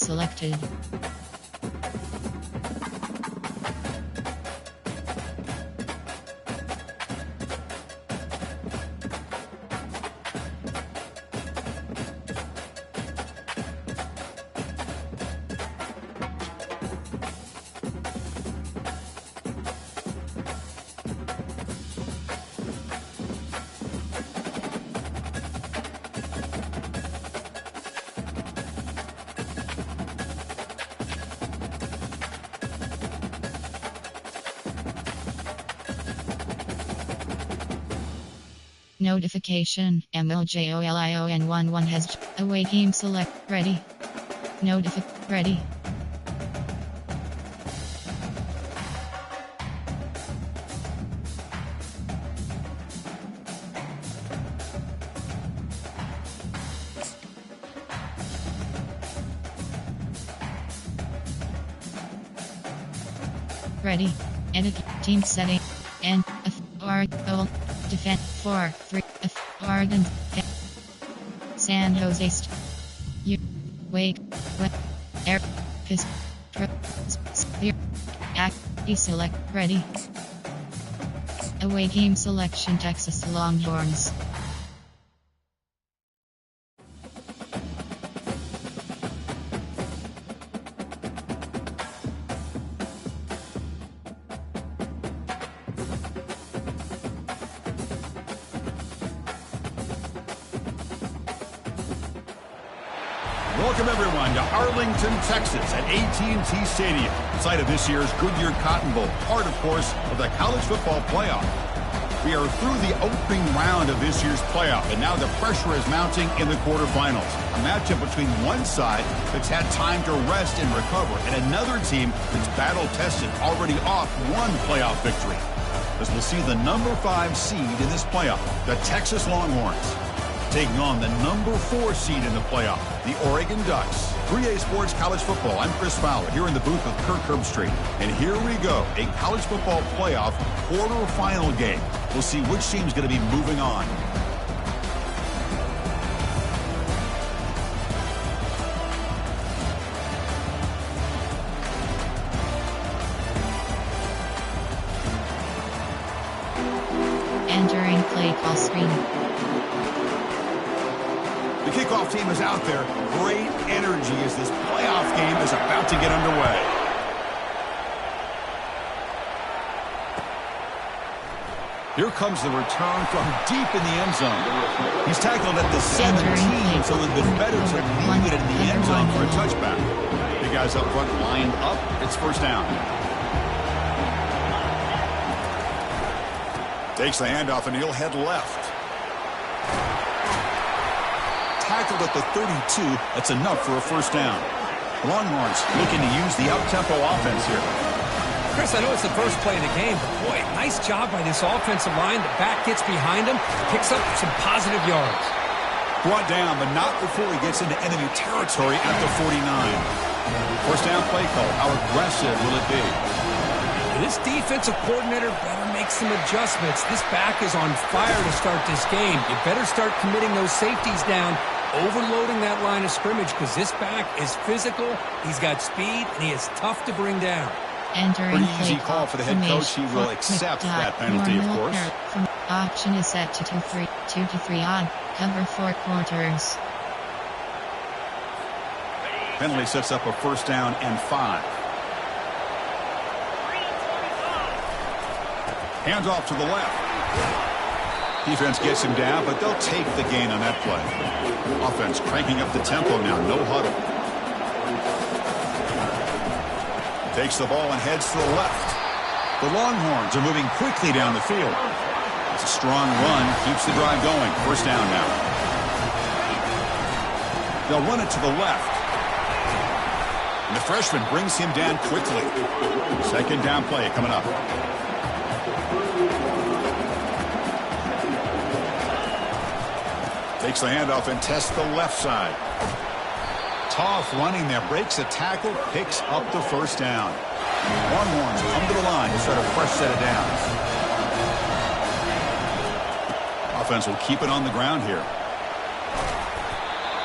selected. Notification, MLJOLION11 has away game select, ready. Ready. Ready. Edit team setting. N F R O defend 4 3 F Oregon San Jose U Wake Air Piss Sphere Act Select ready. Away game selection Texas Longhorns. Welcome everyone to Arlington, Texas at AT&T Stadium, site of this year's Goodyear Cotton Bowl, part of course of the college football playoff. We are through the opening round of this year's playoff, and now the pressure is mounting in the quarterfinals. A matchup between one side that's had time to rest and recover, and another team that's battle-tested, already off one playoff victory. As we'll see the number 5 seed in this playoff, the Texas Longhorns, taking on the number 4 seed in the playoff, the Oregon Ducks. 3A Sports College Football, I'm Chris Fowler, here in the booth with Kirk Herbstreit. And here we go, a college football playoff quarterfinal game. We'll see which team's going to be moving on. Entering play call screen. The kickoff team is out there. Great energy as this playoff game is about to get underway. Here comes the return from deep in the end zone. He's tackled at the 17, so it would have been better to leave it in the end zone for a touchback. The guys up front lined up. It's first down. Takes the handoff and he'll head left. Tackled at the 32, that's enough for a first down. Longhorns looking to use the up-tempo offense here. Chris, I know it's the first play of the game, but boy, nice job by this offensive line. The back gets behind him, picks up some positive yards. Brought down, but not before he gets into enemy territory at the 49. First down play call. How aggressive will it be? This defensive coordinator better make some adjustments. This back is on fire to start this game. You better start committing those safeties down, overloading that line of scrimmage, because this back is physical, he's got speed, and he is tough to bring down. Entering pretty easy call for the head coach. He will accept that penalty, of course. Option is set to 2 to 3 on. Cover 4 quarters. Penalty sets up a first down and 5. Hands off to the left. Defense gets him down, but they'll take the gain on that play. Offense cranking up the tempo now. No huddle. Takes the ball and heads to the left. The Longhorns are moving quickly down the field. It's a strong run. Keeps the drive going. First down now. They'll run it to the left. And the freshman brings him down quickly. Second down play coming up. Takes the handoff and tests the left side. Tough running there. Breaks a tackle. Picks up the first down. Longhorns come to the line to start a fresh set of downs. Offense will keep it on the ground here.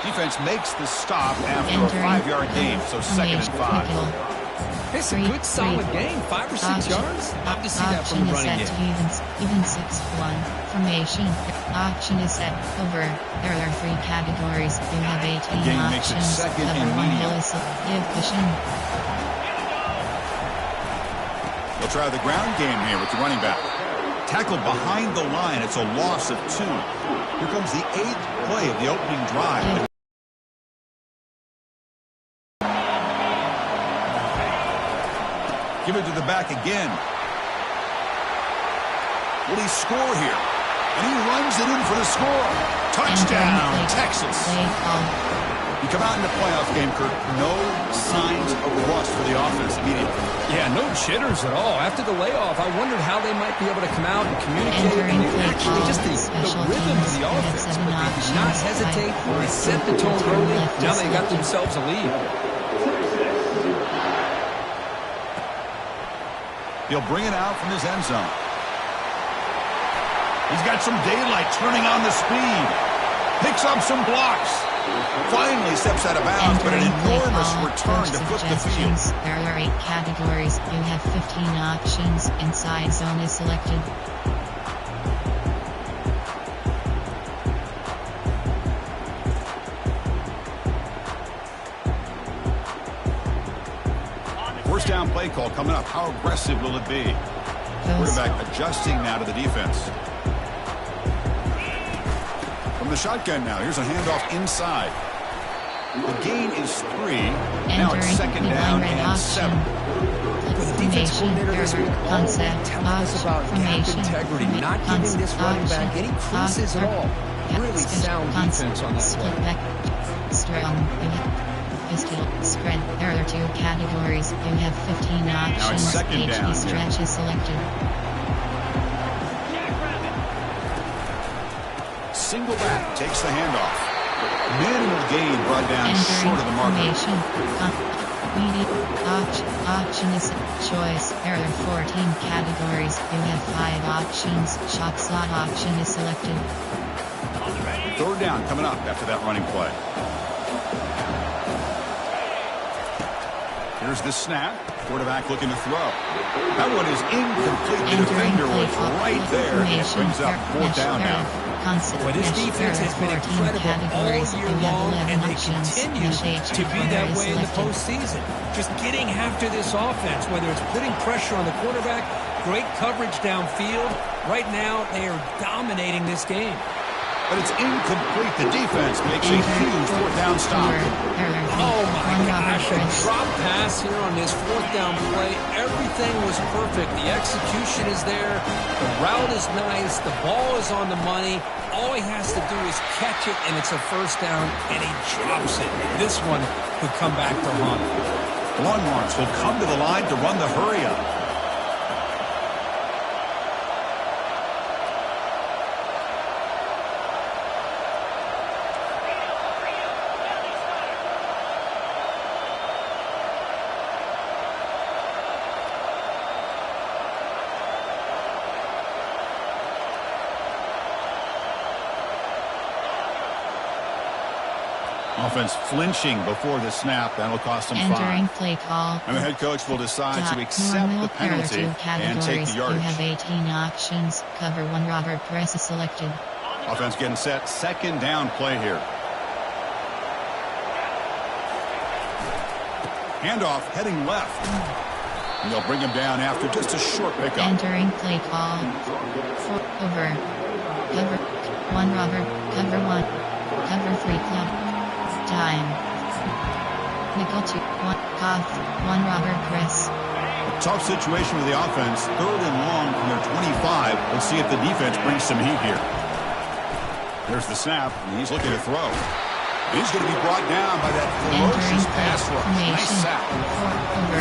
Defense makes the stop after a Entering 5-yard gain, so second and 5. It's a good, solid game. 5 or 6 yards. Love to see that from the running game. Even 6-1 formation. Option is set over. There are 3 categories. You have 18 Game makes it options. second Cover and 1 medium. hill is give cushion. They'll try the ground game here with the running back. Tackled behind the line. It's a loss of 2. Here comes the 8th play of the opening drive. Give it to the back again. Will he score here? And he runs it in for the score. Touchdown, Texas. You come out in the playoff game, Kirk, no signs of rust for the offense immediately. Yeah, no jitters at all. After the layoff, I wondered how they might be able to come out and communicate. And actually, just the rhythm of the offense. But they did not hesitate. They set the tone early. Now they got themselves a lead. He'll bring it out from his end zone. He's got some daylight turning on the speed. Picks up some blocks. Finally steps out of bounds, but an enormous return to flip the field. There are 8 categories. You have 15 options. Inside zone is selected. First down play call coming up. How aggressive will it be? Quarterback adjusting now to the defense. From the shotgun now. Here's a handoff inside. The gain is 3. Now it's second down and 7. For the defense coordinator this week, Concept, telling us about cap integrity, not giving this running back any creases at all. Really sound defense on that play. Strong. Pistol spread. There are 2 categories. You have 15 options. second down here. Stretch is selected. Single back takes the handoff. Minimal gain brought down short of the marker. Option is choice. There are 14 categories. You have 5 options. Shot slot option is selected. Third down coming up after that running play. Here's the snap. Quarterback looking to throw. That one is incomplete. The defender was right there. And it brings up 4th down now. Well, this defense has been incredible all year long, and they continue to be that way in the postseason. Just getting after this offense, whether it's putting pressure on the quarterback, great coverage downfield. Right now, they are dominating this game. But it's incomplete. The defense makes a huge 4th down stop. Oh, my gosh, a drop pass here on this 4th down play. Everything was perfect. The execution is there. The route is nice. The ball is on the money. All he has to do is catch it, and it's a 1st down, and he drops it. This one could come back to haunt him. The Longhorns will come to the line to run the hurry-up. Offense flinching before the snap. That'll cost them 5. Entering play call. And the head coach will decide to accept the penalty and take the yardage. You have 18 options. Cover 1 Robert press is selected. Offense getting set. Second down play here. Handoff heading left. And they'll bring him down after just a short pickup. Entering play call. Over. Cover 1 Robert. Cover 1. Cover 3 club. Time. Nickel 2. 1. Cough. 1 Robert Chris. Tough situation with the offense. 3rd and long from their 25. Let's see if the defense brings some heat here. There's the snap, and he's looking to throw. He's going to be brought down by that ferocious pass rush. Nice sack.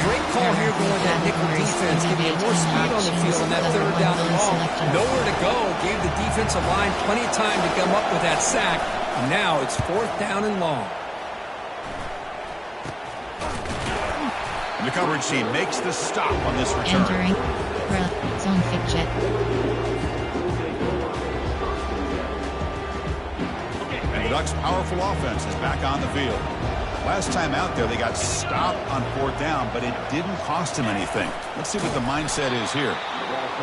Great call here going that nickel defense, giving him more speed on the field on that 3rd down and long. Nowhere to go. Gave the defensive line plenty of time to come up with that sack. And now it's 4th down and long. And the coverage team makes the stop on this return. Entering zone fake jet. Ducks' powerful offense is back on the field. Last time out there, they got stopped on 4th down, but it didn't cost them anything. Let's see what the mindset is here.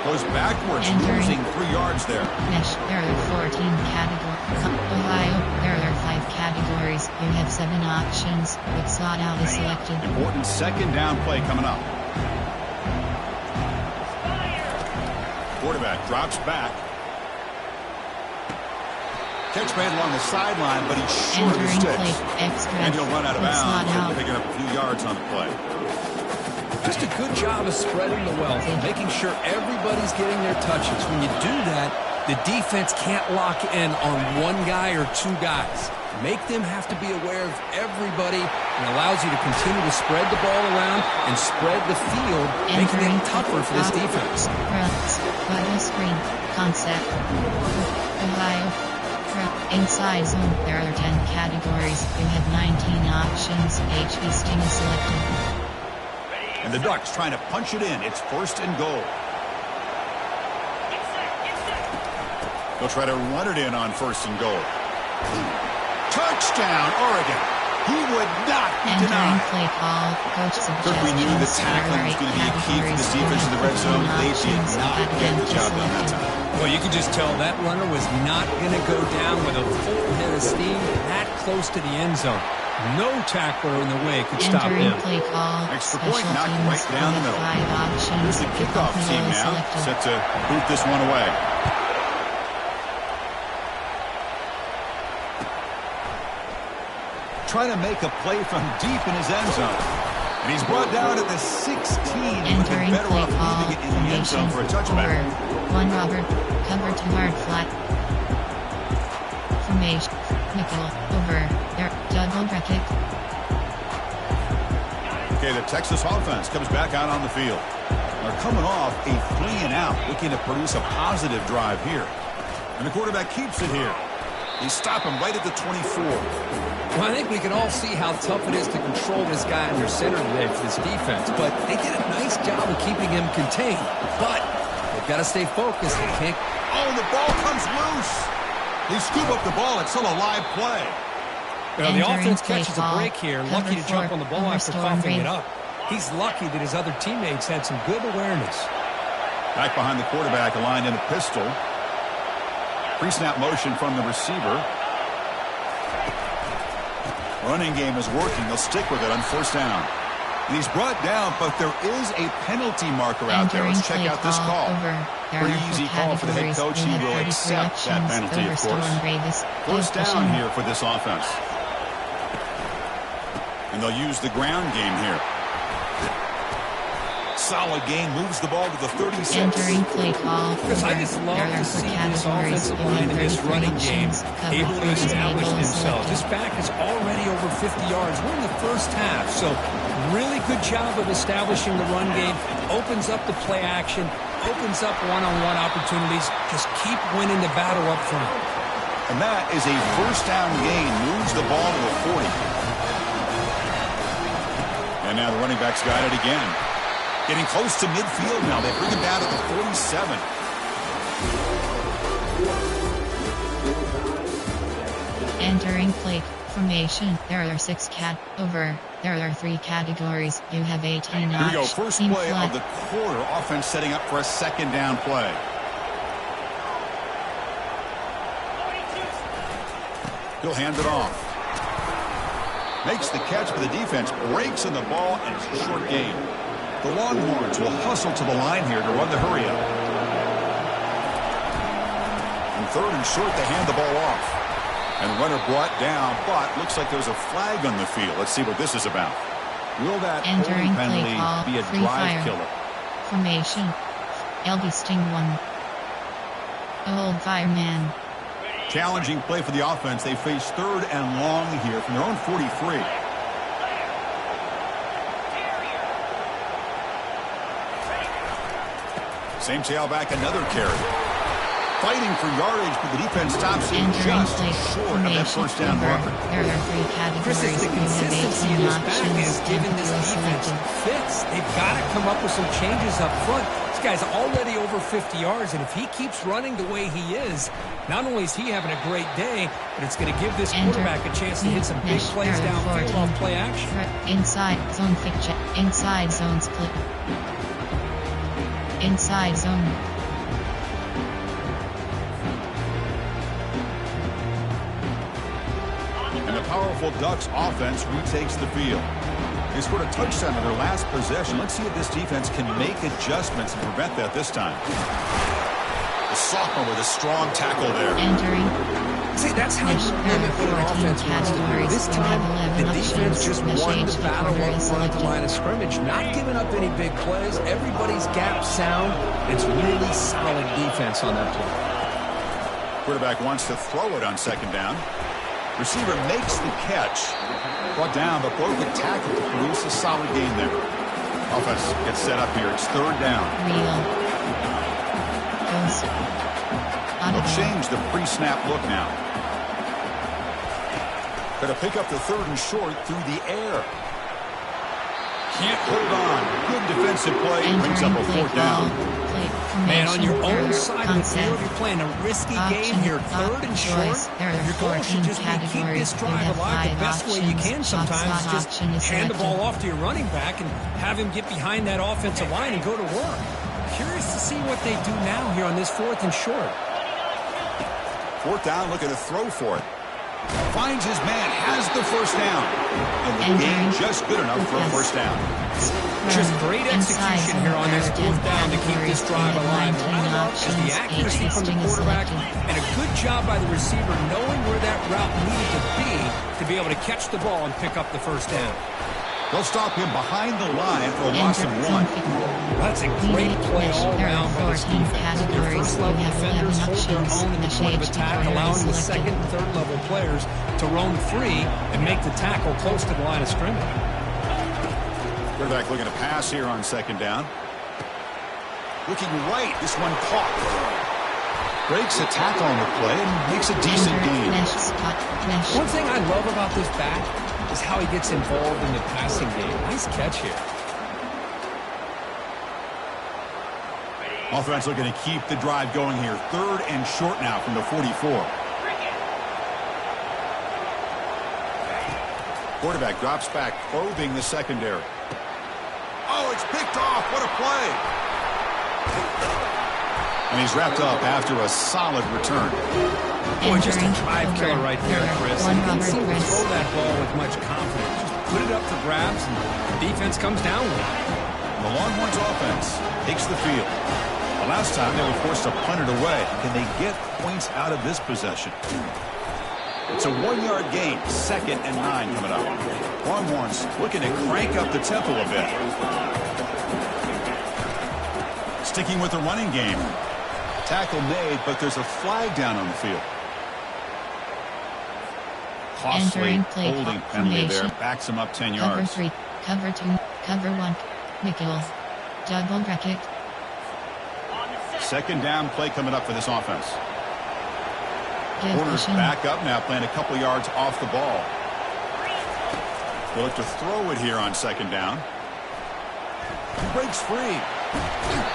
Goes backwards, losing 3 yards there. Mesh, there are 14 categories. Ohio, there are 5 categories. You have 7 options, but slot out is selected. Important 2nd down play coming up. Quarterback drops back. Catch made along the sideline, but he's short of the sticks. And he'll run out of bounds, picking up a few yards on the play. Just a good job of spreading the wealth and making sure everybody's getting their touches. When you do that, the defense can't lock in on one guy or 2 guys. Make them have to be aware of everybody, and allows you to continue to spread the ball around and spread the field, making it tougher for this defense. Bubble screen, concept. Ohio. Inside zone, there are 10 categories. You have 19 options. HB Sting is selected. And the Ducks trying to punch it in. It's 1st and goal. They'll try to run it in on 1st and goal. Touchdown, Oregon. He would not be denied. Play call. Coach Because we knew the tackling was going to be a key for this defense in the red zone. They did not get the job done that time. Well, you could just tell that runner was not going to go down with a full head of steam that close to the end zone. No tackler in the way could stop him. Play call. Extra point knocked right down the middle. Here's the kickoff team now, set to boot this one away. Trying to make a play from deep in his end zone. And he's brought down at the 16. Entering better play off call. moving it in the end zone for a touchback. 1 Robert. Cover 2 hard flat. Formation. Nickel. Over. There. Double bracket. Okay, the Texas offense comes back out on the field. They're coming off a 3 and out, looking to produce a positive drive here. And the quarterback keeps it here. They stop him right at the 24. Well, I think we can all see how tough it is to control this guy under center today for this defense. But they did a nice job of keeping him contained. But they've got to stay focused. They can't. Oh, the ball comes loose. They scoop up the ball. It's still a live play. Well, the offense catches a break here. Lucky to jump on the ball after coughing it up. He's lucky that his other teammates had some good awareness. Back behind the quarterback, aligned in a pistol. Pre-snap motion from the receiver. Running game is working. They'll stick with it on 1st down. And he's brought down, but there is a penalty marker out there. Let's check out this call. Pretty easy call for the head coach. He will accept that penalty, of course. 1st down here for this offense. And they'll use the ground game here. Solid gain, moves the ball to the 36. Entering play call. Because I just love to see this offensive line in this running game able to establish themselves. This back is already over 50 yards. We're in the 1st half, so really good job of establishing the run game. Opens up the play action, opens up one-on-one opportunities. Just keep winning the battle up front. And that is a 1st down gain, moves the ball to the 40. And now the running back's got it again. Getting close to midfield now. They bring him down to the 47. Entering play formation. There are 6 over. There are 3 categories. You have 18 options. Here we go. First play of the quarter. Offense setting up for a 2nd down play. He'll hand it off. Makes the catch, but the defense breaks in the ball, and it's a short gain. The Longhorns will hustle to the line here to run the hurry up. And 3rd and short, they hand the ball off. And runner brought down, but looks like there's a flag on the field. Let's see what this is about. Will that holding penalty be a drive killer? Formation. LB Sting 1. Old fireman. Challenging play for the offense. They face 3rd and long here from their own 43. Same tailback, another carry. Fighting for yardage, but the defense stops him just short of that 1st down marker. There are 3 categories. Chris, it's the consistency in this back is giving this defense fits. They've got to come up with some changes up front. guy's already over 50 yards, and if he keeps running the way he is, not only is he having a great day, but it's going to give this quarterback a chance to hit some big plays downfield off play action. Inside zone fixture. Inside zone split. Inside zone. And the powerful Ducks offense retakes the field. They scored a touchdown in their last possession. Let's see if this defense can make adjustments and prevent that this time. The sophomore with a strong tackle there. Entering. See, that's how you limit what an offense wants to do. This time, the defense just won the battle up front at the line of scrimmage, not giving up any big plays. Everybody's gap sound. It's really solid defense on that play. Quarterback wants to throw it on second down. Receiver makes the catch. Brought down, but broke a tackle to produce a solid gain there. Offense gets set up here. It's third down. Real. Goes. They'll change the pre-snap look now. Going to pick up the third and short through the air. Can't hold on. Good defensive play. Brings up a fourth down. Man, on your own side of the field, you're playing a risky game here. Third and short. Your goal should just be keep this drive alive the best way you can sometimes. Just hand the ball off to your running back and have him get behind that offensive line and go to work. Curious to see what they do now here on this fourth and short. Fourth down, looking to throw for it. Finds his man, has the first down. And the game just good enough for a first down. Just great execution here on this fourth down to keep this drive alive. What I love is the accuracy from the quarterback and a good job by the receiver knowing where that route needed to be able to catch the ball and pick up the first down. They'll stop him behind the line for a loss of one. That's a great play all around by this defense. Your first-level defenders hold their own in the point of attack, allowing the second and third-level players to roam free and make the tackle close to the line of scrimmage. Quarterback looking to pass here on second down. Looking right. This one caught. Breaks a tackle on the play and makes a decent gain. One thing I love about this back is how he gets involved in the passing game. Nice catch here. Offense looking to keep the drive going here. Third and short now from the 44. Quarterback drops back, probing the secondary. Oh, it's picked off. What a play. And he's wrapped up after a solid return. Boy, just a drive killer right there, Chris. He didn't seem to throw that ball with much confidence. Just put it up for grabs, and the defense comes down with it. The Longhorns offense takes the field. The last time they were forced to punt it away. Can they get points out of this possession? It's a 1-yard gain. 2nd and 9 coming up. Longhorns looking to crank up the tempo a bit. Sticking with the running game. Tackle made, but there's a flag down on the field. Costly holding penalty there. Backs him up 10 yards. Cover 3, cover 2, cover 1. Nickel. Double bracket. Second down play coming up for this offense. Corners back up now, playing a couple yards off the ball. They'll look to throw it here on second down. He breaks free.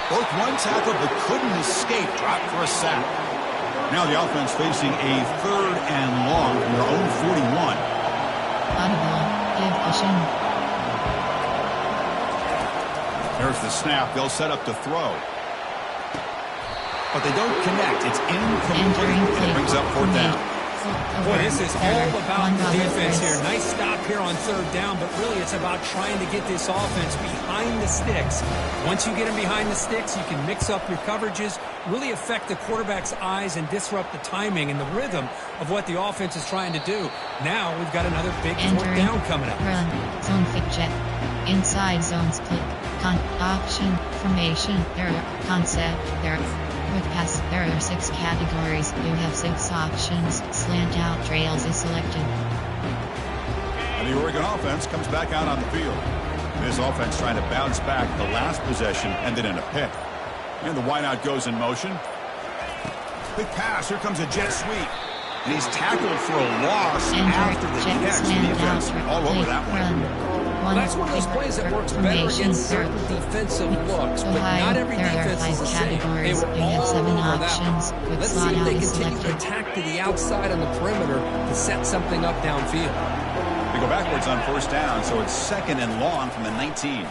Broke one tackle but couldn't escape. Dropped for a sack. Now the offense facing a third and long from their own 41. Audible. Give cushion. There's the snap. They'll set up to throw. But they don't connect. It's incomplete. And it brings up fourth down. Boy, this is all about the defense here. Nice stop here on third down, but really it's about trying to get this offense behind the sticks. Once you get them behind the sticks, you can mix up your coverages, really affect the quarterback's eyes and disrupt the timing and the rhythm of what the offense is trying to do. Now we've got another big fourth down coming up. Run. Zone fake jet. Inside zone split. Option. Formation. Error. Concept. Error. Quick pass. There are 6 categories. You have 6 options. Slant out trails is selected. And the Oregon offense comes back out on the field. This offense trying to bounce back. The last possession ended in a pick. And the wideout goes in motion. Big pass. Here comes a jet sweep. And he's tackled for a loss after the catch. The defense all over that one. That's one of those plays that works better against certain defensive looks, but not every defense is the same. They were all over that one. Let's see if they continue to attack to the outside on the perimeter to set something up downfield. They go backwards on first down, so it's 2nd and long from the 19.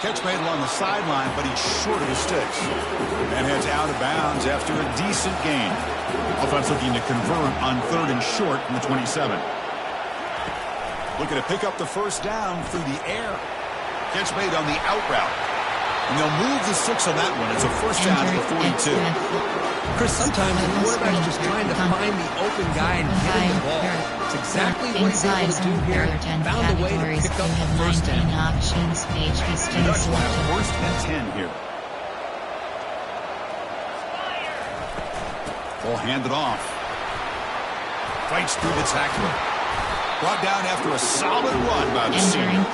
Catch made along the sideline, but he's short of his sticks. And heads out of bounds after a decent gain. Offense looking to convert on 3rd and short from the 27. Looking to pick up the first down through the air. Catch made on the out route. And they'll move the 6 on that one. It's a first down at the 42. Chris, sometimes the quarterback's just trying to find the open guy and get him the ball. It's exactly what he's able to do here. Found a way to pick up the first down. Options, The Ducks will have first and 10 here. Ball handed off. Fights through the tackler. Brought down after a solid run by the senior.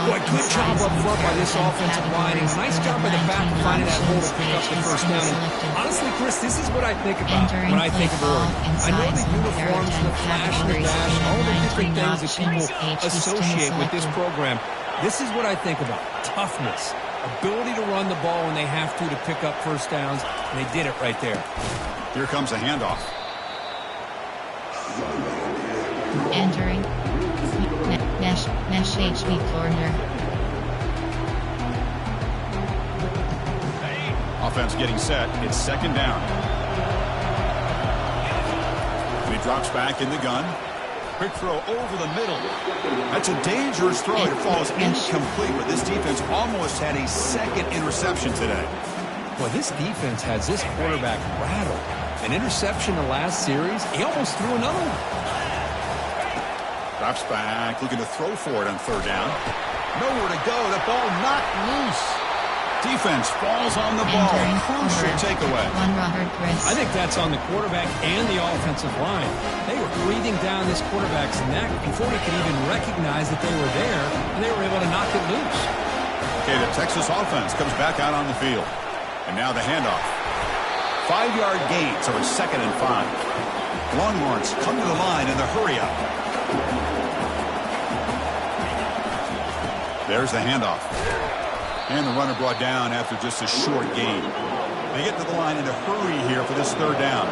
Boy, good job up front by this offensive line. And nice job by the back finding that hole to pick up the first down. And honestly, Chris, this is what I think about when I think of Oregon. I know the uniforms and the flash and the dash, all the different things that people associate with this program. This is what I think about. Toughness. Ability to run the ball when they have to pick up first downs. And they did it right there. Here comes a handoff. Entering Mesh HB corner. Offense getting set. It's 2nd down. And he drops back in the gun. Quick throw over the middle. That's a dangerous throw. It falls incomplete, but this defense almost had a 2nd interception today. Boy, this defense has this quarterback rattled. An interception the last series. He almost threw another one. Drops back, looking to throw for it on 3rd down. Nowhere to go. The ball knocked loose. Defense falls on the ball. Crucial takeaway. I think that's on the quarterback and the offensive line. They were breathing down this quarterback's neck before he could even recognize that they were there, and they were able to knock it loose. Okay, the Texas offense comes back out on the field. And now the handoff. 5-yard gain, so it's 2nd and 5. Longhorns come to the line in the hurry up. There's the handoff. And the runner brought down after just a short gain. They get to the line in a hurry here for this 3rd down.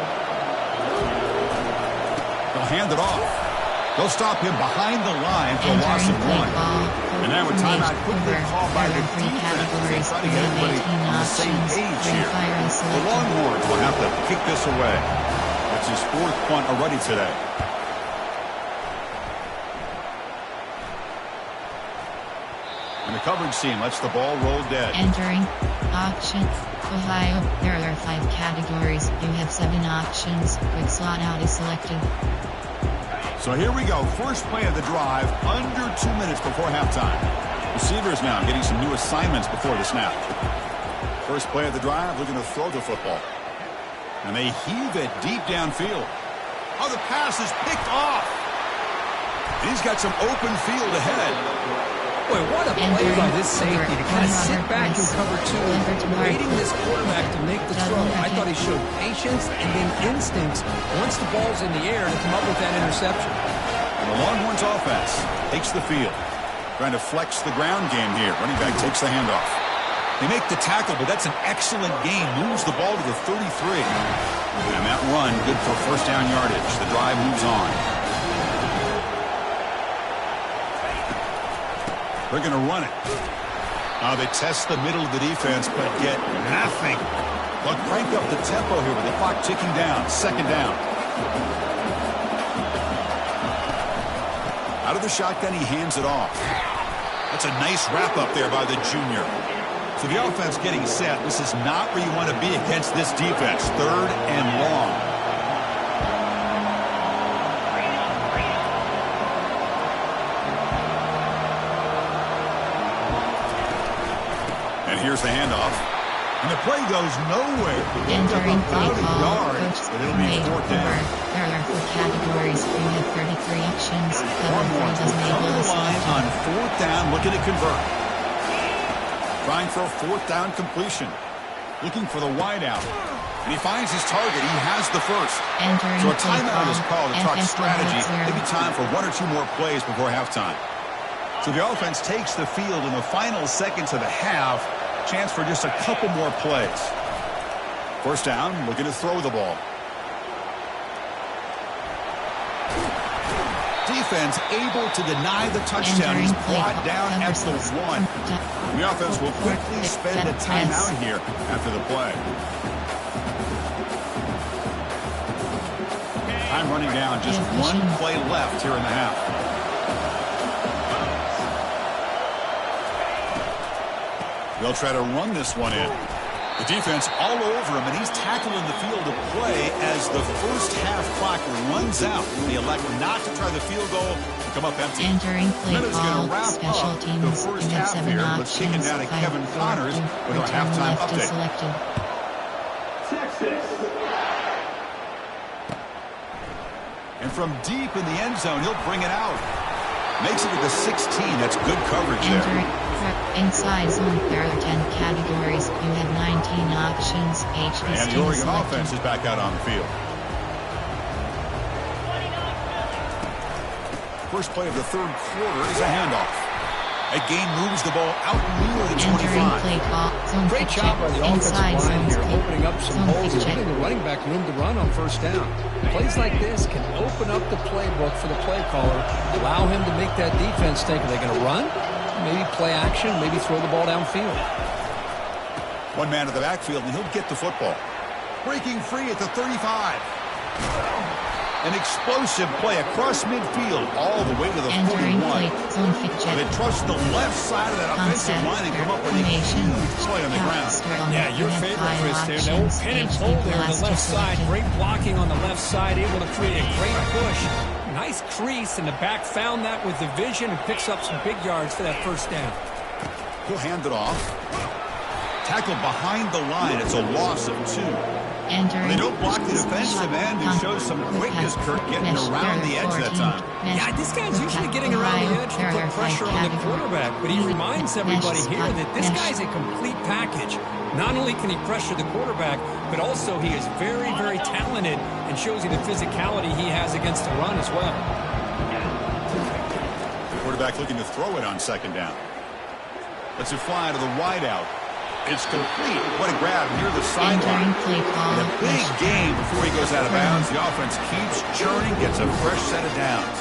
They'll hand it off. They'll stop him behind the line for a loss of 1. And now a timeout quickly called by the defense. Trying to get everybody on the same page here. The Longhorns will have to kick this away. That's his 4th punt already today. And the coverage team lets the ball roll dead. Entering option Ohio. There are 5 categories. You have 7 options. Quick slot out is selected. So here we go. First play of the drive, under 2 minutes before halftime. Receivers now getting some new assignments before the snap. First play of the drive, looking to throw the football. And they heave it deep downfield. Oh, the pass is picked off. He's got some open field ahead. Boy, what a play by this safety to kind of sit back in cover 2, waiting this quarterback to make the throw. I thought he showed patience and then instincts once the ball's in the air to come up with that interception. And the Longhorns offense takes the field. Trying to flex the ground game here. Running back takes the handoff. They make the tackle, but that's an excellent gain. Moves the ball to the 33. And that run, good for first down yardage. The drive moves on. They're going to run it. Now they test the middle of the defense, but get nothing. They'll crank up the tempo here with the clock ticking down. 2nd down. Out of the shotgun, he hands it off. That's a nice wrap up there by the junior. So the offense getting set. This is not where you want to be against this defense. 3rd and long. Here's the handoff. And the play goes nowhere. Entering play call. Yards, but it'll be 4th down. There are 4 categories. You have 33 actions. Longhorns will come to the line on 4th down, looking to convert. Trying for a 4th down completion. Looking for the wideout. And he finds his target. He has the first. So a timeout is called to talk strategy. Maybe time for 1 or 2 more plays before halftime. So the offense takes the field in the final seconds of the half. Chance for just a couple more plays. First down, looking to throw the ball. Defense able to deny the touchdown. He's brought down at the 1. The offense will quickly spend a timeout here after the play. Time running down. Just one play left here in the half. They'll try to run this one in. The defense all over him, and he's tackling the field of play as the first half clock runs out. They elect not to try the field goal and come up empty. Entering play call, special teams, the first half seven here. options, Let's kick it down to 5, Kevin 4, Connors with our halftime update. Selected. And from deep in the end zone, he'll bring it out. Makes it to the 16. That's good coverage there. Inside zone, there are 10 categories. You have 19 options. And the Oregon offense is back out on the field. First play of the third quarter is a handoff. Again moves the ball out near the 25. Play call, zone Great job by the offensive line here, opening up some holes and giving the running back room to run on first down. Plays like this can open up the playbook for the play caller, allow him to make that defense think, are they going to run? Maybe play action, maybe throw the ball downfield. One man in the backfield, and he'll get the football. Breaking free at the 35. An explosive play across midfield, all the way to the 41. They trust the left side of that offensive line and come up with a huge play on the ground. Yeah, your favorite, Chris, there. The old pin and pull there on the left side. Great blocking on the left side, able to create a great push. Nice crease, and the back found that with the vision and picks up some big yards for that first down. He'll hand it off. Tackled behind the line. It's a loss of 2. They don't block the defensive end, who shows some quickness, Kirk, getting around the edge that time. Yeah, this guy's usually getting around the edge to put pressure on the quarterback, but he reminds everybody here that this guy's a complete package. Not only can he pressure the quarterback, but also he is very, very talented and shows you the physicality he has against the run as well. Quarterback looking to throw it on second down. Lets it fly to the wideout. It's complete. What a grab near the sideline. And a big gain before he goes out of bounds. The offense keeps churning, gets a fresh set of downs.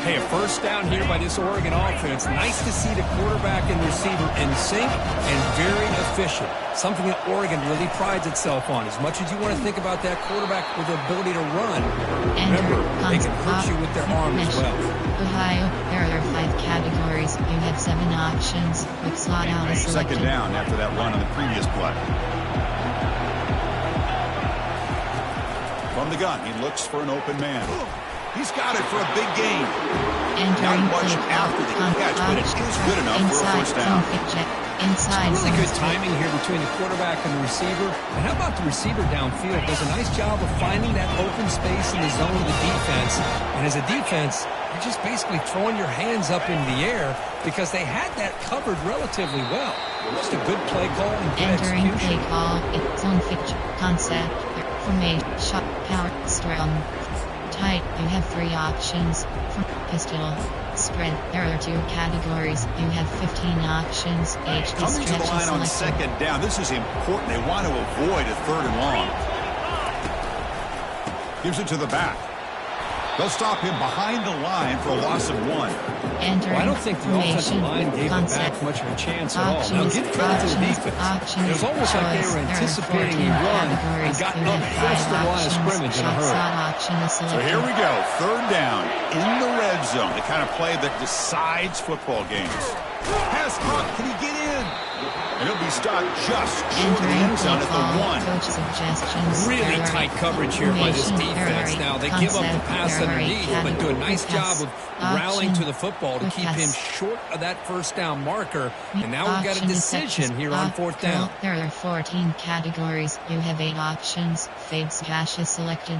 Hey, a first down here by this Oregon offense. Nice to see the quarterback and receiver in sync and very efficient. Something that Oregon really prides itself on. As much as you want to think about that quarterback with the ability to run, remember, they can hurt you with their arm as well. Ohio, there are 5 categories. You have 7 options with slot out is selected. Second down after that run on the previous play. From the gun, he looks for an open man. He's got it for a big gain. Not much after the catch, but it is good enough for a first down. Really good timing here between the quarterback and the receiver. And how about the receiver downfield? Does a nice job of finding that open space in the zone of the defense. And as a defense, you're just basically throwing your hands up in the air because they had that covered relatively well. Just a good play call and good execution. Play call, it's zone feature, concept, formation, shot, power, strong. Tight, you have 3 options. From pistol, spread, there are 2 categories. You have 15 options. Coming to the line on second down. This is important. They want to avoid a 3rd and long. Gives it to the back. They'll stop him behind the line for a loss of 1. Well, I don't think the offensive line gave him back much of a chance at all. Now, give credit to the defense. It was almost like they were anticipating a run and got up close to the line of scrimmage in a hurry. So here we go. 3rd down in the red zone. The kind of play that decides football games. Pass caught. Can he get in? And he'll be stopped just short of the end zone at the 1. Really tight coverage here by this defense. Now, they give up the pass underneath, but do a nice job of rallying to the football to keep him short of that first down marker. And now we've got a decision here on 4th down. There are 14 categories. You have 8 options. Fade slash is selected.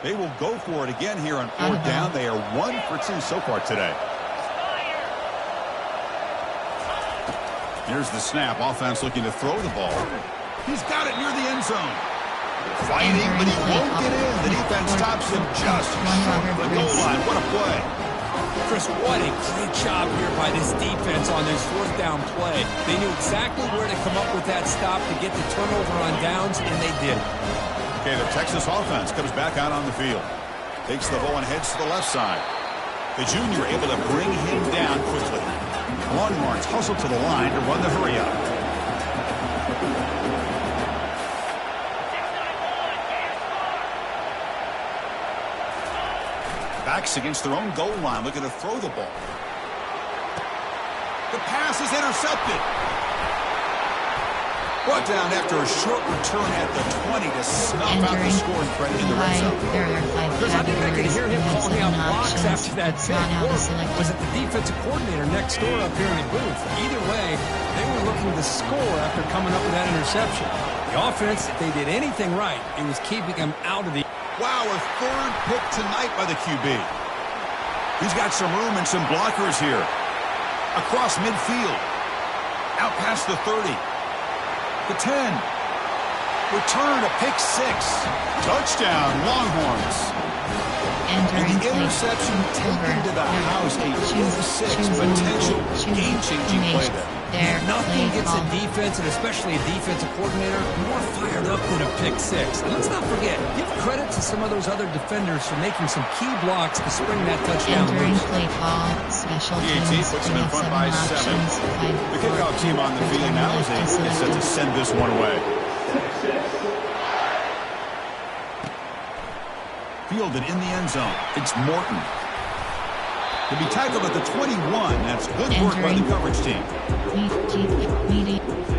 They will go for it again here on 4th down. They are 1 for 2 so far today. Here's the snap. Offense looking to throw the ball. He's got it near the end zone. Fighting, but he won't get in. The defense stops him just short of the goal line. What a play. Chris, what a great job here by this defense on this fourth down play. They knew exactly where to come up with that stop to get the turnover on downs, and they did. Okay, the Texas offense comes back out on the field. Takes the ball and heads to the left side. The junior able to bring him down quickly. Longhorns hustle to the line to run the hurry up. Backs against their own goal line, looking to throw the ball. The pass is intercepted. Brought down after a short return at the 20 to snuff out the scoring threat in the red zone. Because I think I can hear him calling out blocks after that pick. Or was it the defensive coordinator next door up here in the booth? Either way, they were looking to score after coming up with that interception. The offense, if they did anything right, it was keeping them out of the... Wow, a third pick tonight by the QB. He's got some room and some blockers here. Across midfield. Out past the 30. The 10. Return to pick 6. Touchdown, Longhorns. And the interception taken to the house. A 2-6 potential game-changing play there. Nothing gets a defense, and especially a defensive coordinator, more fired up than a pick 6. And let's not forget, give credit to some of those other defenders for making some key blocks to spring that touchdown. Entering play call, special teams puts them in front by 7. The kickoff team on the field now is set to send this one away. Fielded in the end zone. It's Morton. To be tackled at the 21. That's good work by the coverage team.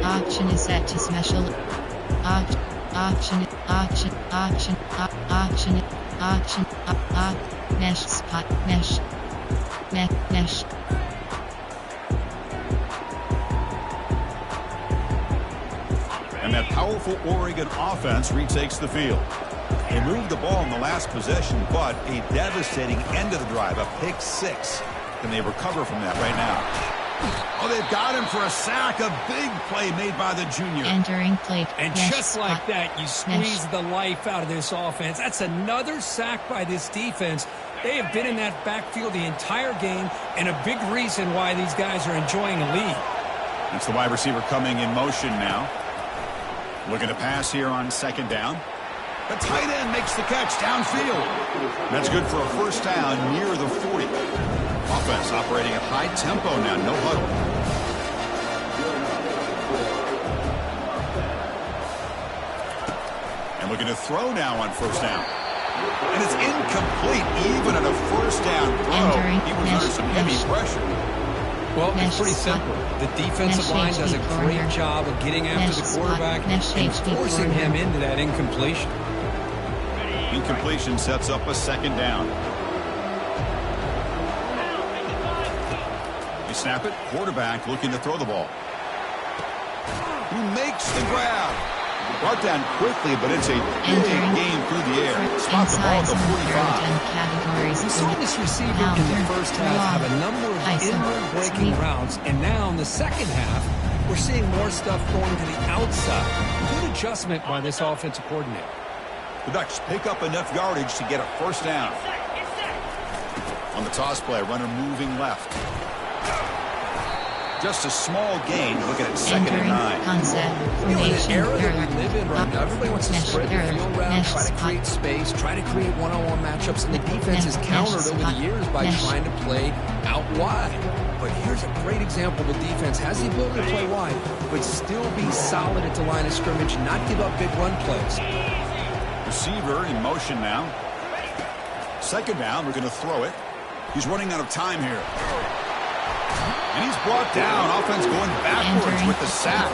Option is set to special. Option. Mesh spot. Mesh. And that powerful Oregon offense retakes the field. They moved the ball in the last possession, but a devastating end of the drive, a pick 6. Can they recover from that right now? Oh, they've got him for a sack. A big play made by the junior. Entering play. And just like that, you squeeze the life out of this offense. That's another sack by this defense. They have been in that backfield the entire game, and a big reason why these guys are enjoying a lead. It's the wide receiver coming in motion now. Looking to pass here on second down. The tight end makes the catch downfield. That's good for a first down near the 40. Offense operating at high tempo now, no huddle. And looking to throw now on first down. And it's incomplete even at a first down throw. He was under some heavy pressure. Well, it's pretty simple. The defensive line does a great job of getting after the quarterback and forcing him into that incompletion. Incompletion sets up a second down. You snap it. Quarterback looking to throw the ball. Who makes the grab? Brought down quickly, but it's a big game through the air. Spot the ball at the 45. We saw this receiver in the first half have a number of inward breaking routes, and now in the second half, we're seeing more stuff going to the outside. Good adjustment by this offensive coordinator. The Ducks pick up enough yardage to get a first down. On the toss play, runner moving left. Just a small gain, looking at second and 9. Concept, in the era that we live in right now, everybody wants to spread the field around, try to create space, try to create one-on-one matchups, and the defense has countered over the years by trying to play out wide. But here's a great example. The defense has the ability to play wide, but still be solid at the line of scrimmage, not give up big run plays. Receiver in motion now. Second down, we're going to throw it. He's running out of time here. And he's brought down. Offense going backwards with the sack.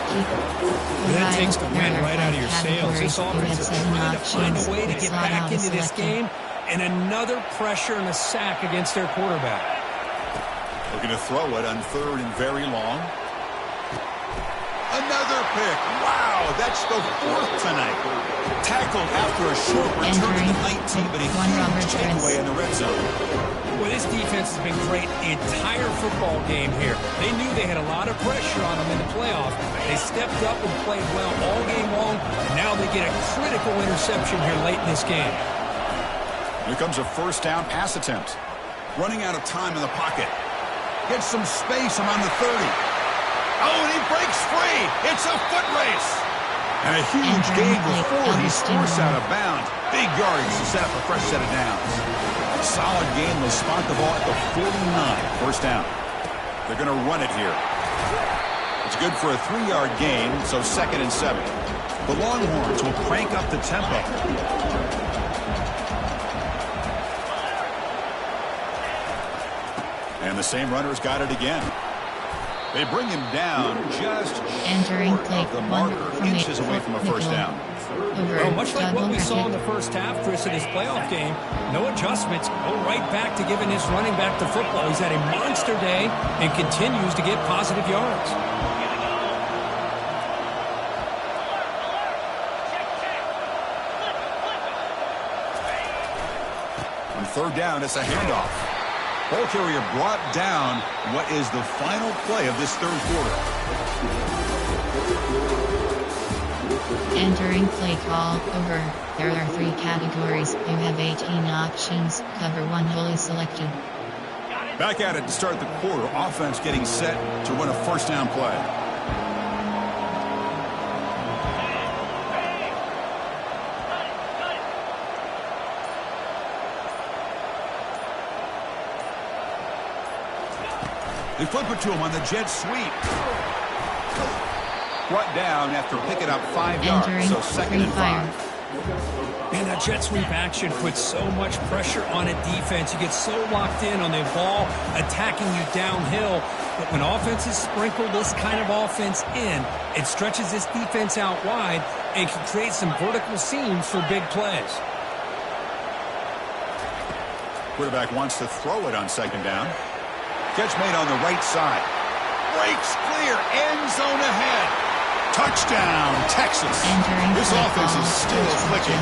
That takes the wind right out of your sails. This offense is trying to find a way to get back into this game. And another pressure and a sack against their quarterback. Looking to throw it on third and very long. Another pick. Wow, that's the 4th tonight. Tackled after a short return to the 19, but a huge takeaway in the red zone. Well, this defense has been great the entire football game here. They knew they had a lot of pressure on them in the playoff. They stepped up and played well all game long, and now they get a critical interception here late in this game. Here comes a first down pass attempt. Running out of time in the pocket. Gets some space around the 30. Oh, and he breaks free. It's a foot race. And a huge gain before he's forced out of bounds. Big yardage to set up a fresh set of downs. Solid gain. They'll spot the ball at the 49. First down. They're going to run it here. It's good for a 3-yard gain, so 2nd and 7. The Longhorns will crank up the tempo. And the same runner's got it again. They bring him down just short of the marker, inches away from a first down. Well, much like what we saw in the first half, Chris, in this playoff game, no adjustments, go right back to giving his running back the football. He's had a monster day and continues to get positive yards. On 3rd down, it's a handoff. Ball carrier brought down. What is the final play of this 3rd quarter? Entering play call. Over. There are 3 categories. You have 18 options. Cover 1 wholly selected. Back at it to start the quarter. Offense getting set to run a first down play. They flip it to him on the jet sweep. Brought down after picking up 5 yards, so 2nd and 5. And that jet sweep action puts so much pressure on a defense. You get so locked in on the ball attacking you downhill. But when offenses sprinkle this kind of offense in, it stretches this defense out wide and can create some vertical seams for big plays. Quarterback wants to throw it on 2nd down. Catch made on the right side. Breaks clear. End zone ahead. Touchdown, Texas. This offense is still clicking.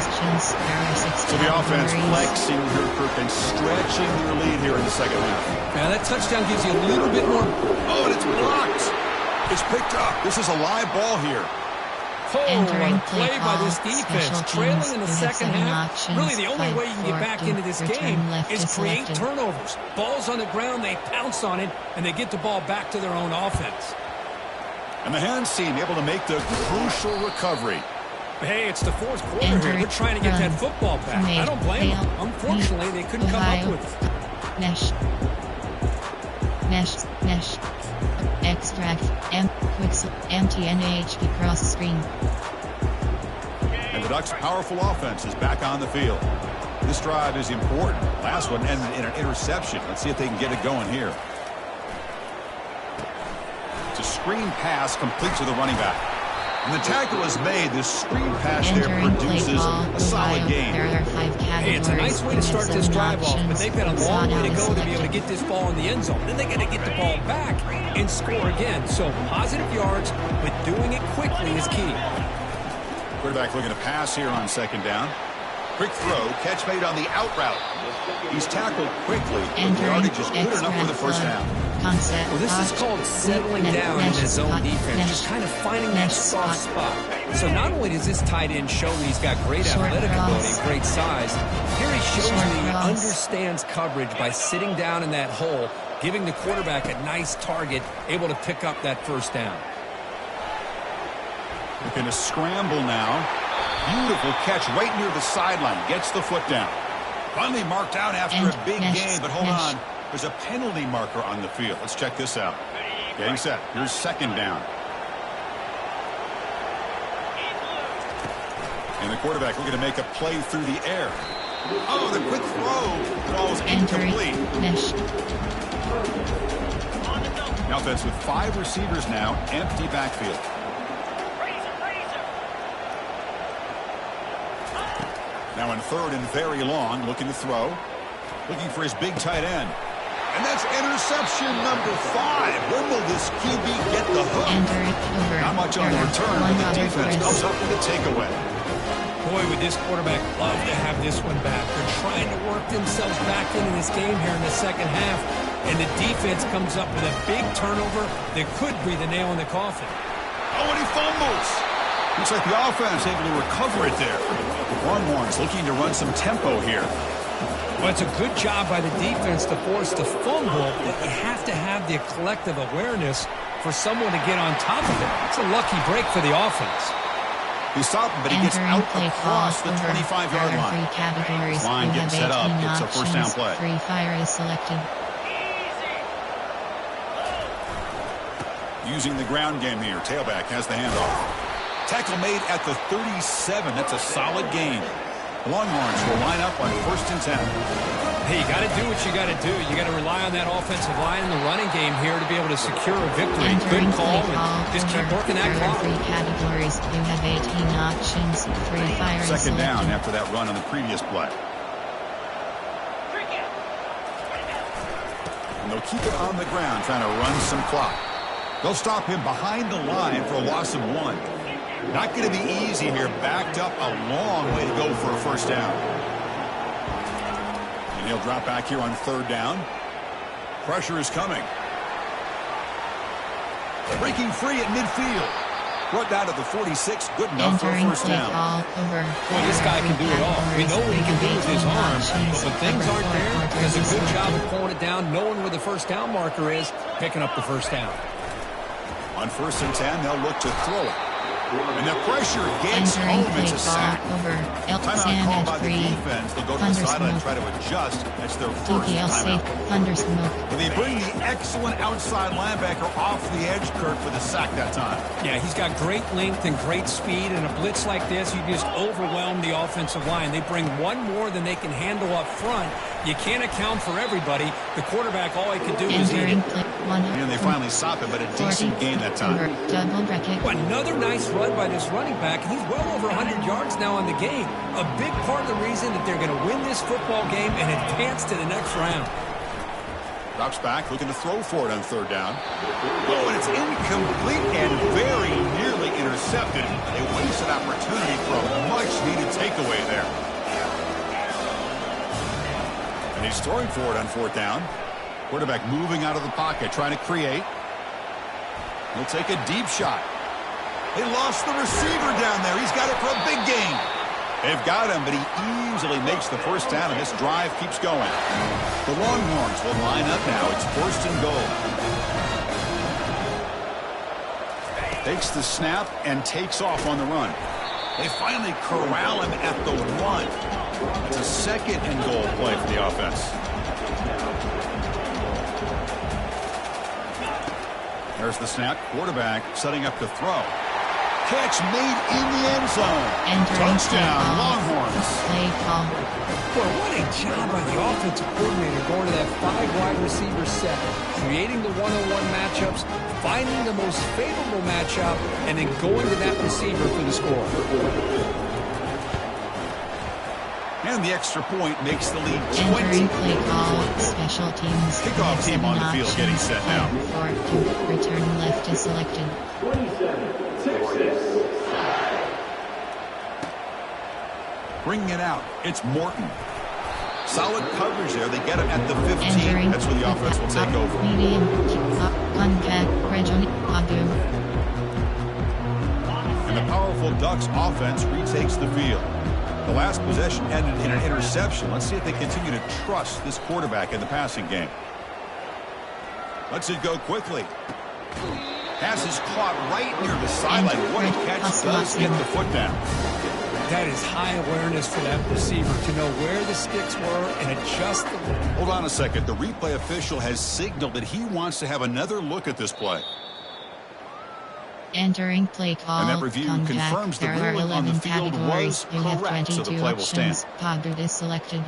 So the offense flexing their grip and stretching their lead here in the 2nd half. Now that touchdown gives you a little bit more. Oh, and it's blocked. It's picked up. This is a live ball here. Oh, what a play by this defense. Trailing in the 2nd half. Really, the only way you can get back into this game is create turnovers. Ball's on the ground, they pounce on it, and they get the ball back to their own offense. And the hands team able to make the crucial recovery. Hey, it's the 4th quarter here. They're trying to get that football back. I don't blame them. Unfortunately, they couldn't come up with it. Mesh. Extract. Quixel. MTNHP cross screen. And the Ducks' powerful offense is back on the field. This drive is important. Last one ended in an interception. Let's see if they can get it going here. It's a screen pass complete to the running back. And the tackle is made. This screen pass there produces a solid gain. Hey, it's a nice way to start this drive off, but they've got a long way to go to be able to get this ball in the end zone. Then they got to get the ball back and score again. So positive yards, but doing it quickly is key. Quarterback looking to pass here on 2nd down. Quick throw, catch made on the out route. He's tackled quickly, but the yardage is good enough for the first down. Well, this is called settling down in his zone defense, just kind of finding that soft spot. So not only does this tight end show that he's got great athletic ability and great size, here he shows that he understands coverage by sitting down in that hole, giving the quarterback a nice target, able to pick up that first down. Looking to scramble now. Beautiful catch right near the sideline. Gets the foot down. Finally marked out after a big gain, but hold on. There's a penalty marker on the field. Let's check this out. Getting set. Here's 2nd down. And the quarterback looking to make a play through the air. Oh, the quick throw falls incomplete. Now that's with 5 receivers now. Empty backfield. Now in 3rd and very long, looking to throw. Looking for his big tight end. And that's interception number 5. When will this QB get the hook? Not much on the return, but the defense comes up with a takeaway. Boy, would this quarterback love to have this one back. They're trying to work themselves back into this game here in the second half, and the defense comes up with a big turnover that could be the nail in the coffin. Oh, and he fumbles. Looks like the offense able to recover it there. Longhorns looking to run some tempo here. Well, it's a good job by the defense to force the fumble, but you have to have the collective awareness for someone to get on top of it. It's a lucky break for the offense. He stopped him, but he gets out across the 25-yard line. Line getting set up. It's a first down play. Free fire is selected. Using the ground game here. Tailback has the handoff. Tackle made at the 37. That's a solid gain. The Longhorns will line up on 1st and 10. Hey, you got to do what you got to do. You got to rely on that offensive line in the running game here to be able to secure a victory. Good call, and just keep working that clock. 3 categories. You have 18 options. Free fire is Second down selected. after that run on the previous play. And they'll keep it on the ground, trying to run some clock. They'll stop him behind the line for a loss of 1. Not going to be easy here. Backed up a long way to go for a first down. And he'll drop back here on 3rd down. Pressure is coming. Breaking free at midfield. Brought down to the 46. Good enough for a Entering first play down. call over. Well, this guy can do it all. We know what he can do with his arm, but when things aren't there, he does a good job of pulling it down, knowing where the first down marker is, picking up the first down. On 1st and 10, they'll look to throw it. And the pressure gets home. It's a sack. Timeout called by the defense. They'll go to the sideline and try to adjust. That's their first timeout. But they bring the excellent outside linebacker off the edge, Kurt, for the sack that time. Yeah, he's got great length and great speed, and a blitz like this, you just overwhelm the offensive line. They bring one more than they can handle up front. You can't account for everybody. The quarterback, all he could do was eat it. And they finally stop it, but a decent gain that time. Another nice run by this running back, and he's well over 100 yards now on the game. A big part of the reason that they're going to win this football game and advance to the next round. Drops back, looking to throw for it on 3rd down. Oh, and it's incomplete and very nearly intercepted. A wasted opportunity for a much-needed takeaway there. And he's throwing for it on 4th down. Quarterback moving out of the pocket, trying to create. He'll take a deep shot. They lost the receiver down there. He's got it for a big gain. They've got him, but he easily makes the first down, and this drive keeps going. The Longhorns will line up now. It's 1st and goal. Takes the snap and takes off on the run. They finally corral him at the 1. It's a 2nd and goal play for the offense. There's the snap. Quarterback setting up to throw. Catch made in the end zone. Touchdown, Longhorns. Play call. Boy, what a job by the offensive coordinator going to that 5 wide receiver set, creating the one-on-one matchups, finding the most favorable matchup, and then going to that receiver for the score. And the extra point makes the lead 20. Entering play call. Special teams. Kickoff team on the field getting set now. Return left is selected. Bringing it out. It's Morton. Solid coverage there. They get him at the 15. That's where the offense will take over. Medium. And the powerful Ducks offense retakes the field. The last possession ended in an interception. Let's see if they continue to trust this quarterback in the passing game. Let's it go quickly. Pass is caught right near the sideline. What a catch. Does get the foot down. That is high awareness for that receiver to know where the sticks were and adjust the... Hold on a second. The replay official has signaled that he wants to have another look at this play. Entering play call. And that review confirms the ruling on the field was correct, so the play will stand. Poggard is selected.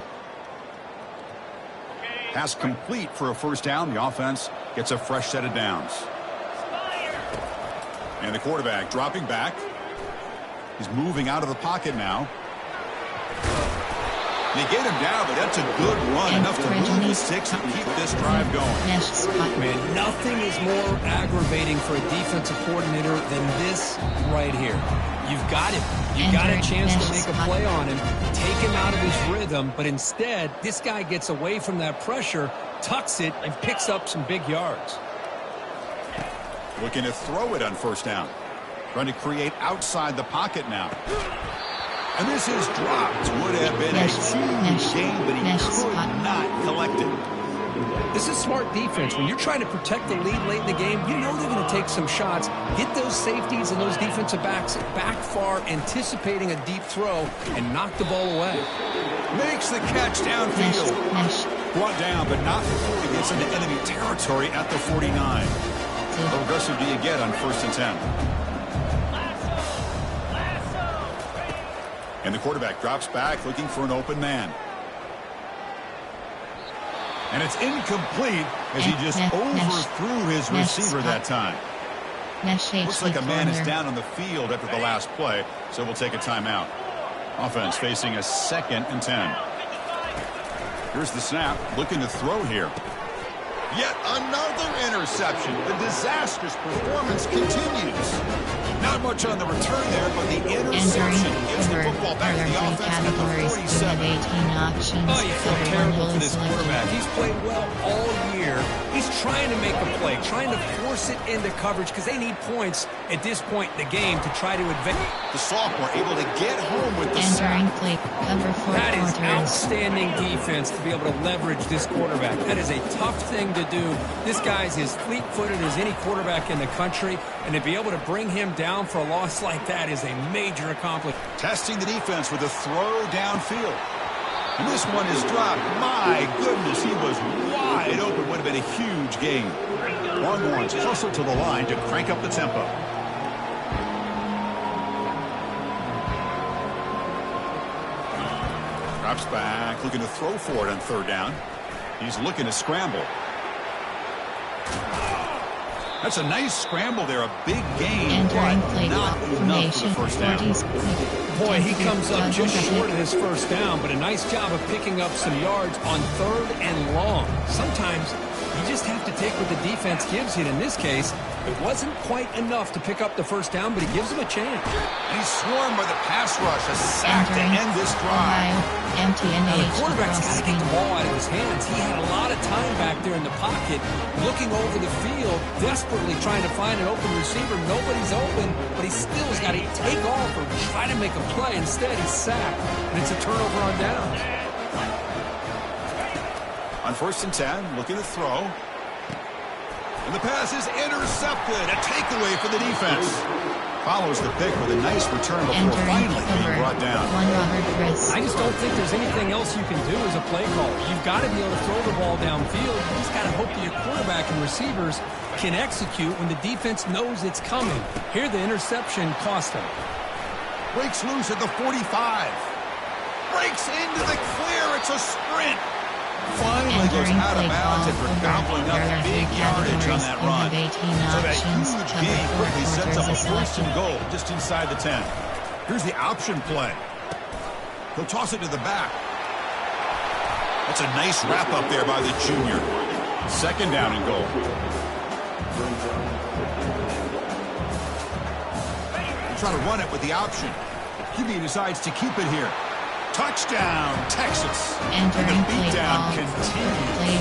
Pass complete for a first down. The offense gets a fresh set of downs. And the quarterback dropping back. He's moving out of the pocket now. They get him down, but that's a good run, enough to move the sticks and keep this drive going. Man, nothing is more aggravating for a defensive coordinator than this right here. You've got him. You've got a chance to make a play on him, take him out of his rhythm, but instead, this guy gets away from that pressure, tucks it, and picks up some big yards. Looking to throw it on first down. Trying to create outside the pocket now. And this is dropped. Would have been a huge gain, but he could not collect it. This is smart defense. When you're trying to protect the lead late in the game, you know they're going to take some shots, get those safeties and those defensive backs back far, anticipating a deep throw, and knock the ball away. Makes the catch downfield. Brought down, but not before he gets into enemy territory at the 49. How aggressive do you get on 1st and 10? And the quarterback drops back looking for an open man. And it's incomplete as he just overthrew his receiver that time. Looks like a man is down on the field after the last play, so we'll take a timeout. Offense facing a 2nd and 10. Here's the snap, looking to throw here. Yet another interception. The disastrous performance continues. Not much on the return there, but the interception gives the football back to the offense at the 47. Oh, you feel terrible for this quarterback. He's played well all year. He's trying to make a play, trying to force it into coverage because they need points at this point in the game to try to advance. The sophomore able to get home with the sack. That is outstanding defense to be able to leverage this quarterback. That is a tough thing to do. This guy's as fleet-footed as any quarterback in the country, and to be able to bring him down for a loss like that is a major accomplishment. Testing the defense with a throw downfield. And this one is dropped. My goodness, he was wide open. Would have been a huge gain. Longhorns closer to the line to crank up the tempo. Drops back, looking to throw for it on 3rd down. He's looking to scramble. That's a nice scramble there, a big gain, but not enough for the first down. Boy, he comes up just short of his first down, but a nice job of picking up some yards on 3rd and long. Sometimes you just have to take what the defense gives you. In this case, it wasn't quite enough to pick up the first down, but he gives him a chance. He's swarmed by the pass rush, a sack to end this drive. Now, the quarterback's got to get the ball out of his hands. He had a lot of time back there in the pocket, looking over the field, desperately trying to find an open receiver. Nobody's open, but he still has got to take off or try to make a play. Instead, he's sacked, and it's a turnover on down. On 1st and 10, looking to throw. And the pass is intercepted. A takeaway for the defense. Follows the pick with a nice return before finally being brought down. I just don't think there's anything else you can do as a play caller. You've got to be able to throw the ball downfield. You just got to hope that your quarterback and receivers can execute when the defense knows it's coming. Here, the interception cost him. Breaks loose at the 45. Breaks into the clear. It's a sprint. Finally goes out of bounds after gobbling up big yardage on that run. So that huge gain quickly sets up a 1st and goal just inside the 10. Here's the option play. He'll toss it to the back. That's a nice wrap up there by the junior. 2nd down and goal. He'll try to run it with the option. QB decides to keep it here. Touchdown, Texas. And the beatdown continues.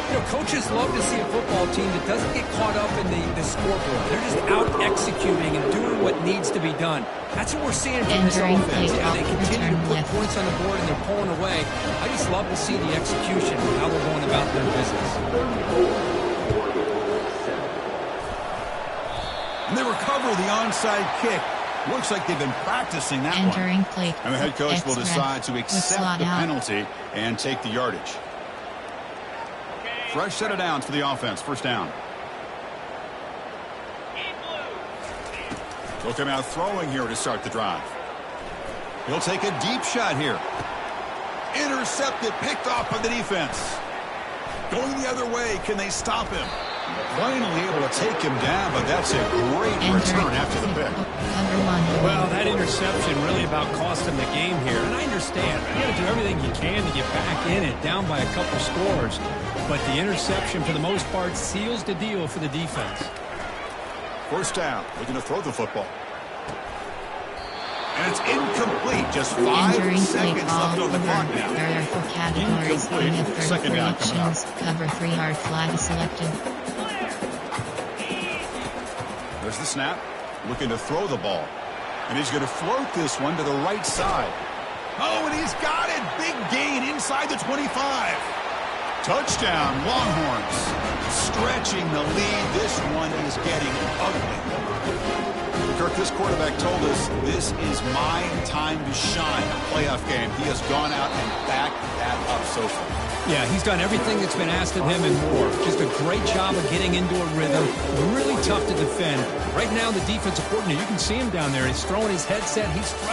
You know, coaches love to see a football team that doesn't get caught up in the scoreboard. They're just out executing and doing what needs to be done. That's what we're seeing from this offense. Yeah, they continue to put points on the board and they're pulling away. I just love to see the execution and how they're going about their business. And they recover the onside kick. Looks like they've been practicing that one. And the head coach will decide to accept the penalty and take the yardage. Fresh set of downs for the offense. 1st down. He'll come out throwing here to start the drive. He'll take a deep shot here. Intercepted, picked off by the defense. Going the other way, can they stop him? Finally able to take him down, but that's a great return after the pick. Cover 1. Well, that interception really about cost him the game here. And I understand. You got to do everything you can to get back in it, down by a couple scores. But the interception, for the most part, seals the deal for the defense. First down, looking to throw the football. And it's incomplete. Just 5 seconds left on the clock now. Error for categories Incomplete. of 33 Second down coming up. options. Cover 3 hard flag selected. There's the snap. Looking to throw the ball. And he's going to float this one to the right side. Oh, and he's got it. Big gain inside the 25. Touchdown, Longhorns. Stretching the lead. This one is getting ugly. Kirk, this quarterback told us this is my time to shine. A playoff game. He has gone out and backed that up so far. Yeah, he's done everything that's been asked of him and more. Just a great job of getting into a rhythm. Really tough to defend. Right now, the defensive coordinator, you can see him down there. He's throwing his headset. He's frustrated.